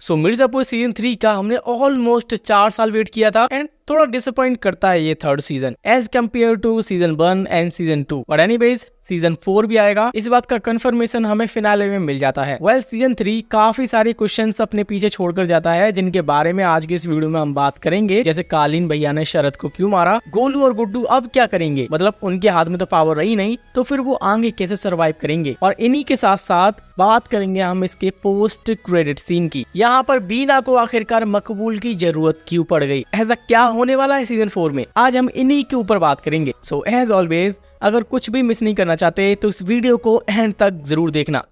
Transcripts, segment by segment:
सो Mirzapur season 3 का हमने almost 4 साल वेट किया था एंड थोड़ा डिसअपॉइंट करता है ये third season as compare to season 1 and season 2। But anyways season 4 भी आएगा, इस बात का कंफर्मेशन हमें फिनाले में मिल जाता है। वेल सीजन 3 काफी सारे क्वेश्चंस अपने पीछे छोड़कर जाता है जिनके बारे में आज की इस वीडियो में हम बात करेंगे। जैसे कालीन भैया ने शरद को क्यों मारा, गोलू और गुड्डू अब क्या करेंगे, मतलब उनके हाथ में तो पावर रही नहीं तो फिर वो आगे कैसे सर्वाइव करेंगे, और इन्हीं के साथ साथ बात करेंगे हम इसके पोस्ट क्रेडिट सीन की। यहाँ पर बीना को आखिरकार मकबूल की जरूरत क्यों पड़ गई, ऐसा क्या होने वाला है सीजन 4 में, आज हम इन्हीं के ऊपर बात करेंगे। सो एज ऑलवेज अगर कुछ भी मिस नहीं करना चाहते तो इस वीडियो को एंड तक जरूर देखना।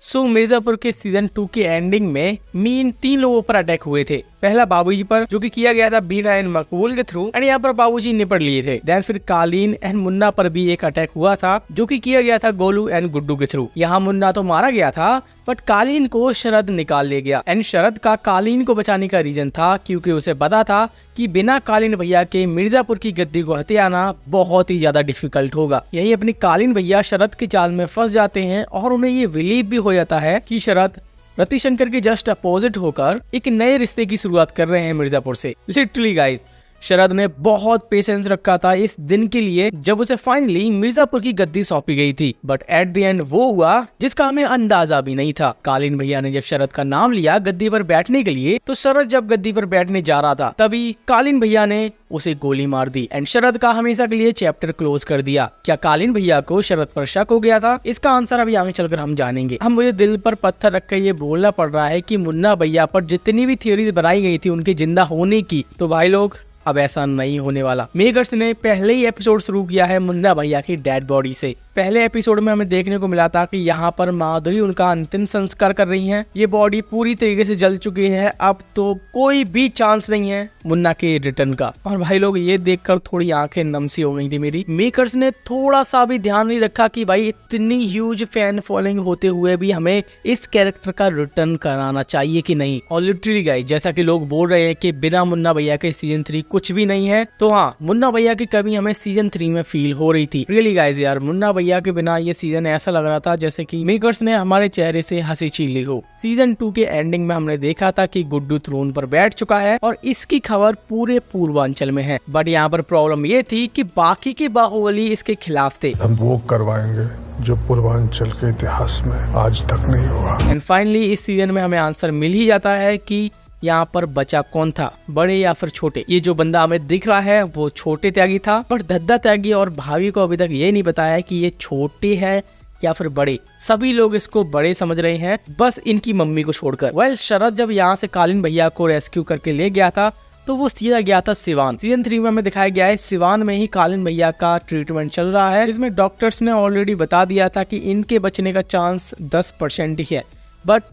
सो मिर्जापुर के सीजन 2 के एंडिंग में मेन 3 लोगों पर अटैक हुए थे। पहला बाबूजी पर, जो कि किया गया था बीना एंड मकबूल के थ्रू, एंड यहाँ पर बाबूजी निपट लिए थे। देन फिर कालीन एंड मुन्ना पर भी एक अटैक हुआ था जो कि किया गया था गोलू एंड गुड्डू के थ्रू। यहाँ मुन्ना तो मारा गया था बट कालीन को शरद निकाल ले गया एंड शरद का कालीन को बचाने का रीजन था क्योंकि उसे पता था कि बिना कालीन भैया के मिर्जापुर की गद्दी को हथियाना बहुत ही ज्यादा डिफिकल्ट होगा। यही अपनी कालीन भैया शरद की चाल में फंस जाते हैं और उन्हें ये बिलीव भी हो जाता है कि शरद रतिशंकर के जस्ट अपोजिट होकर एक नए रिश्ते की शुरुआत कर रहे हैं मिर्जापुर से। लिटरली गाइस, शरद ने बहुत पेशेंस रखा था इस दिन के लिए जब उसे फाइनली मिर्जापुर की गद्दी सौंपी गई थी, बट एट द एंड वो हुआ जिसका हमें अंदाजा भी नहीं था। कालीन भैया ने जब शरद का नाम लिया गद्दी पर बैठने के लिए, तो शरद जब गद्दी पर बैठने जा रहा था तभी कालीन भैया ने उसे गोली मार दी एंड शरद का हमेशा के लिए चैप्टर क्लोज कर दिया। क्या कालीन भैया को शरद पर शक हो गया था? इसका आंसर अभी आगे चलकर हम जानेंगे। हम मुझे दिल पर पत्थर रखकर ये बोलना पड़ रहा है कि मुन्ना भैया पर जितनी भी थ्योरीज बनाई गई थी उनके जिंदा होने की, तो भाई लोग अब ऐसा नहीं होने वाला। मेकर्स ने पहले ही एपिसोड शुरू किया है मुन्ना भैया की डेड बॉडी से। पहले एपिसोड में हमें देखने को मिला था कि यहाँ पर माधुरी उनका अंतिम संस्कार कर रही हैं। ये बॉडी पूरी तरीके से जल चुकी है, अब तो कोई भी चांस नहीं है मुन्ना के रिटर्न का। और भाई लोग ये देखकर थोड़ी आंखें नम सी हो गई थी मेरी। मेकर्स ने थोड़ा सा भी ध्यान नहीं रखा कि भाई इतनी ह्यूज फैन फॉलोइंग होते हुए भी हमें इस कैरेक्टर का रिटर्न कराना चाहिए कि नहीं। और लिटरली गाइस, जैसा कि लोग बोल रहे हैं कि बिना मुन्ना भैया के सीजन 3 कुछ भी नहीं है, तो हाँ, मुन्ना भैया की कमी हमें सीजन 3 में फील हो रही थी। रियली गाइस यार, मुन्ना भैया के बिना ये सीजन ऐसा लग रहा था जैसे कि मेकर्स ने हमारे चेहरे से हंसी छीन ली हो। सीजन 2 के एंडिंग में हमने देखा था कि गुड्डू थ्रोन पर बैठ चुका है और इसकी खबर पूरे पूर्वांचल में है। बट यहाँ पर प्रॉब्लम ये थी कि बाकी के बाहुबली इसके खिलाफ थे। हम वो करवाएंगे जो पूर्वांचल के इतिहास में आज तक नहीं हुआ। एंड फाइनली इस सीजन में हमें आंसर मिल ही जाता है कि यहाँ पर बचा कौन था, बड़े या फिर छोटे। ये जो बंदा हमें दिख रहा है वो छोटे त्यागी था, बट दद्दा त्यागी और भाभी को अभी तक ये नहीं बताया कि ये छोटे है या फिर बड़े। सभी लोग इसको बड़े समझ रहे हैं, बस इनकी मम्मी को छोड़कर। वेल शरद जब यहाँ से कालीन भैया को रेस्क्यू करके ले गया था तो वो सीधा गया था सिवान। सीजन 3 में हमें दिखाया गया है सिवान में ही कालीन भैया का ट्रीटमेंट चल रहा है, जिसमें डॉक्टर्स ने ऑलरेडी बता दिया था कि इनके बचने का चांस 10% ही है, बट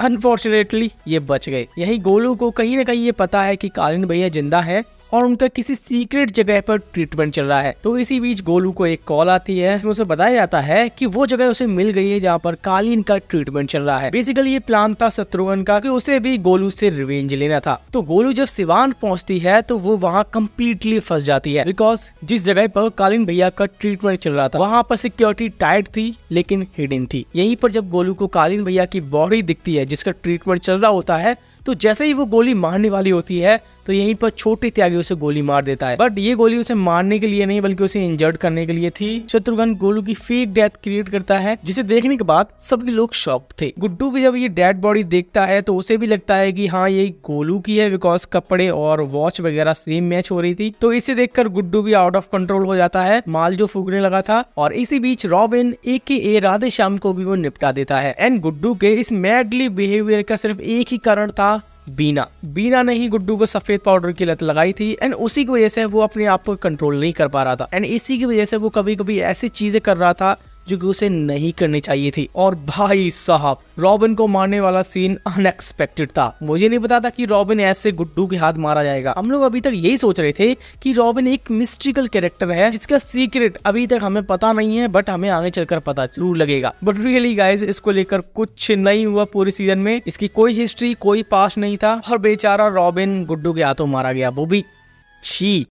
अनफॉर्चुनेटली ये बच गए। यही गोलू को कहीं ना कहीं ये पता है कि कालीन भैया जिंदा है और उनका किसी सीक्रेट जगह पर ट्रीटमेंट चल रहा है। तो इसी बीच गोलू को एक कॉल आती है, इसमें उसे बताया जाता है कि वो जगह उसे मिल गई है जहाँ पर कालीन का ट्रीटमेंट चल रहा है। बेसिकली ये प्लान था शत्रुघ्न का कि उसे भी गोलू से रिवेंज लेना था। तो गोलू जब सिवान पहुंचती है तो वो वहाँ कम्प्लीटली फंस जाती है, बिकॉज जिस जगह पर कालीन भैया का ट्रीटमेंट चल रहा था वहाँ पर सिक्योरिटी टाइट थी लेकिन हिडन थी। यहीं पर जब गोलू को कालीन भैया की बॉडी दिखती है जिसका ट्रीटमेंट चल रहा होता है, तो जैसे ही वो गोली मारने वाली होती है तो यहीं पर छोटे त्यागी उसे गोली मार देता है। बट ये गोली उसे मारने के लिए नहीं बल्कि उसे इंजर्ड करने के लिए थी। शत्रुघ्न गोलू की फेक डेथ क्रिएट करता है, जिसे देखने के बाद सभी लोग शॉक्ड थे। गुड्डू भी जब ये डेड बॉडी देखता है तो उसे भी लगता है कि हाँ ये गोलू की है, बिकॉज कपड़े और वॉच वगैरह सेम मैच हो रही थी। तो इसे देखकर गुड्डू भी आउट ऑफ कंट्रोल हो जाता है, माल जो फूकने लगा था। और इसी बीच रॉबिन AKA राधे श्याम को भी वो निपटा देता है। एंड गुड्डू के इस मैडली बिहेवियर का सिर्फ एक ही कारण था, बीना ने ही गुड्डू को सफेद पाउडर की लत लगाई थी एंड उसी की वजह से वो अपने आप को कंट्रोल नहीं कर पा रहा था। एंड इसी की वजह से वो कभी कभी ऐसी चीजें कर रहा था जो कि उसे नहीं करनी चाहिए थी। और भाई साहब, रॉबिन को मारने वाला सीन अनएक्सपेक्टेड था। मुझे नहीं पता था कि रॉबिन ऐसे गुड्डू के हाथ मारा जाएगा। हम लोग अभी तक यही सोच रहे थे कि रॉबिन एक मिस्ट्रिकल कैरेक्टर है जिसका सीक्रेट अभी तक हमें पता नहीं है, बट हमें आगे चलकर पता जरूर लगेगा। बट रियली गाइस, इसको लेकर कुछ नहीं हुआ पूरे सीजन में। इसकी कोई हिस्ट्री, कोई पास्ट नहीं था और बेचारा रॉबिन गुड्डू के हाथों मारा गया, वो भी शी।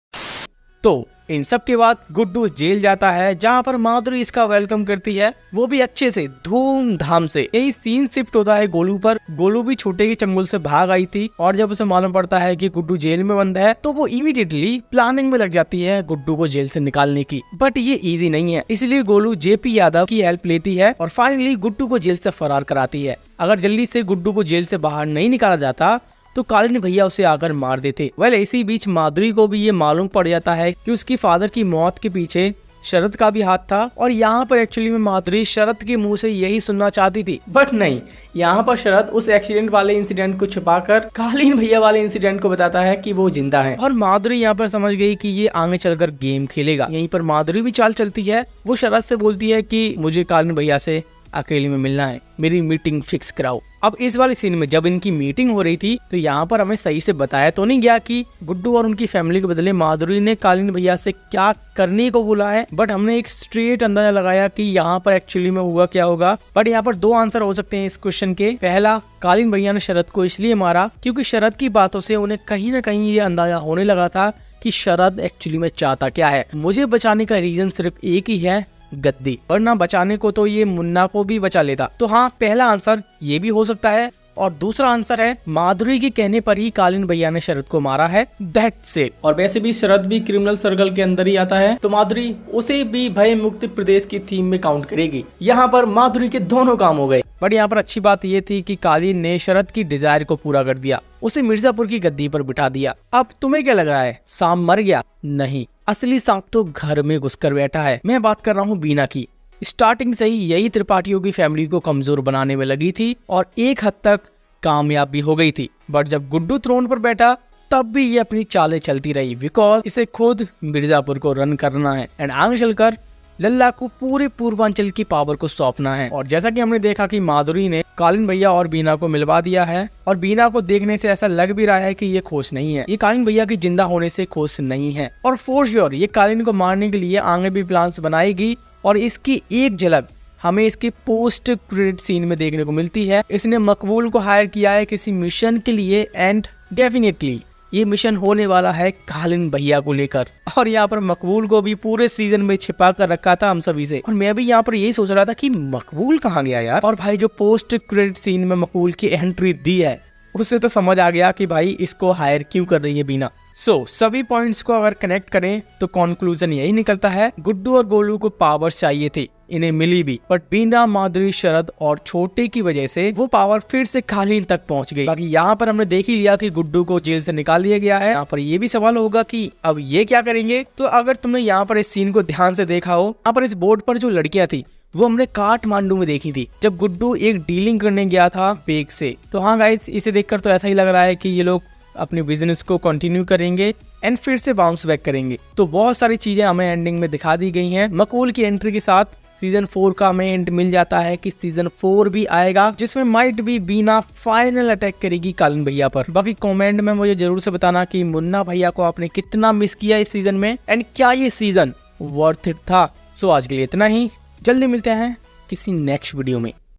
तो इन सब के बाद गुड्डू जेल जाता है, जहाँ पर माधुरी इसका वेलकम करती है, वो भी अच्छे से धूमधाम से। यही सीन शिफ्ट होता है गोलू पर। गोलू भी छोटे के चंगुल से भाग आई थी और जब उसे मालूम पड़ता है कि गुड्डू जेल में बंद है तो वो इमीडिएटली प्लानिंग में लग जाती है गुड्डू को जेल से निकालने की। बट ये इजी नहीं है, इसलिए गोलू जेपी यादव की हेल्प लेती है और फाइनली गुड्डू को जेल से फरार कराती है। अगर जल्दी से गुड्डू को जेल से बाहर नहीं निकाला जाता तो कालीन भैया उसे आकर मार देते। वेल इसी बीच माधुरी को भी ये मालूम पड़ जाता है कि उसकी फादर की मौत के पीछे शरद का भी हाथ था और यहाँ पर एक्चुअली में माधुरी शरद के मुंह से यही सुनना चाहती थी, बट नहीं, यहाँ पर शरद उस एक्सीडेंट वाले इंसिडेंट को छुपाकर कालीन भैया वाले इंसिडेंट को बताता है कि वो जिंदा है। और माधुरी यहाँ पर समझ गई कि ये आगे चलकर गेम खेलेगा। यहीं पर माधुरी भी चाल चलती है। वो शरद से बोलती है कि मुझे कालीन भैया से अकेले में मिलना है, मेरी मीटिंग फिक्स कराओ। अब इस वाले सीन में जब इनकी मीटिंग हो रही थी तो यहाँ पर हमें सही से बताया तो नहीं गया कि गुड्डू और उनकी फैमिली के बदले माधुरी ने कालीन भैया से क्या करने को बोला है, बट हमने एक स्ट्रेट अंदाजा लगाया कि यहाँ पर एक्चुअली में हुआ क्या होगा। बट यहाँ पर दो आंसर हो सकते हैं इस क्वेश्चन के। पहला, कालीन भैया ने शरद को इसलिए मारा क्योंकि शरद की बातों से उन्हें कहीं ना कहीं ये अंदाजा होने लगा था कि शरद एक्चुअली में चाहता क्या है। मुझे बचाने का रीजन सिर्फ एक ही है, गद्दी, वरना बचाने को तो ये मुन्ना को भी बचा लेता। तो हाँ, पहला आंसर ये भी हो सकता है। और दूसरा आंसर है माधुरी के कहने पर ही कालीन भैया ने शरद को मारा है, दैट्स इट। और वैसे भी शरद भी क्रिमिनल सर्कल के अंदर ही आता है तो माधुरी उसे भी भय मुक्त प्रदेश की थीम में काउंट करेगी। यहाँ पर माधुरी के दोनों काम हो गए। बट यहाँ पर अच्छी बात ये थी कि कालीन ने शरद की डिजायर को पूरा कर दिया, उसे मिर्जापुर की गद्दी पर बिठा दिया। अब तुम्हें क्या लग रहा है, सांप मर गया? नहीं, असली सांप तो घर में घुसकर बैठा है। मैं बात कर रहा हूँ बीना की। स्टार्टिंग से ही यही त्रिपाठियों की फैमिली को कमजोर बनाने में लगी थी और एक हद तक कामयाब भी हो गई थी। बट जब गुड्डू थ्रोन पर बैठा तब भी ये अपनी चालें चलती रही, बिकॉज इसे खुद मिर्जापुर को रन करना है एंड आगे चलकर लल्ला को पूरे पूर्वांचल की पावर को सौंपना है। और जैसा कि हमने देखा कि माधुरी ने कालीन भैया और बीना को मिलवा दिया है और बीना को देखने से ऐसा लग भी रहा है कि ये खुश नहीं है, ये कालीन भैया की जिंदा होने से खुश नहीं है। और फॉर श्योर ये कालीन को मारने के लिए आगे भी प्लान्स बनाएगी और इसकी एक झलक हमें इसके पोस्ट क्रेडिट सीन में देखने को मिलती है। इसने मकबूल को हायर किया है किसी मिशन के लिए एंड डेफिनेटली ये मिशन होने वाला है कालीन भैया को लेकर। और यहाँ पर मकबूल को भी पूरे सीजन में छिपा कर रखा था हम सभी से, और मैं भी यहाँ पर यही सोच रहा था कि मकबूल कहाँ गया यार। और भाई जो पोस्ट क्रेडिट सीन में मकबूल की एंट्री दी है उससे तो समझ आ गया कि भाई इसको हायर क्यों कर रही है बीना। सभी पॉइंट्स को अगर कनेक्ट करें तो कंक्लूजन यही निकलता है, गुड्डू और गोलू को पावर्स चाहिए थे, इन्हें मिली भी, बट बीना, माधुरी, शरद और छोटे की वजह से वो पावर फिर से कालीन तक पहुंच गई। बाकी यहाँ पर हमने देख ही लिया कि गुड्डू को जेल से निकाल लिया गया है। यहाँ पर ये भी सवाल होगा कि अब ये क्या करेंगे। तो अगर तुमने यहाँ पर इस सीन को ध्यान से देखा हो, यहाँ पर इस बोर्ड पर जो लड़कियां थी वो हमने काठमांडू में देखी थी जब गुड्डू एक डीलिंग करने गया था बेग से। तो हाँ गाइस, इसे देखकर तो ऐसा ही लग रहा है कि ये लोग अपने बिजनेस को कंटिन्यू करेंगे एंड फिर से बाउंस बैक करेंगे। तो बहुत सारी चीजें हमें एंडिंग में दिखा दी गई हैं। मकबूल की एंट्री के साथ सीजन 4 का हमें एंड मिल जाता है कि सीजन 4 भी आएगा जिसमें माइट भी बीना फाइनल अटैक करेगी कालीन भैया पर। बाकी कमेंट में मुझे जरूर से बताना कि मुन्ना भैया को आपने कितना मिस किया इस सीजन में एंड क्या ये सीजन वर्थ इट था। सो आज के लिए इतना ही, जल्दी मिलते हैं किसी नेक्स्ट वीडियो में।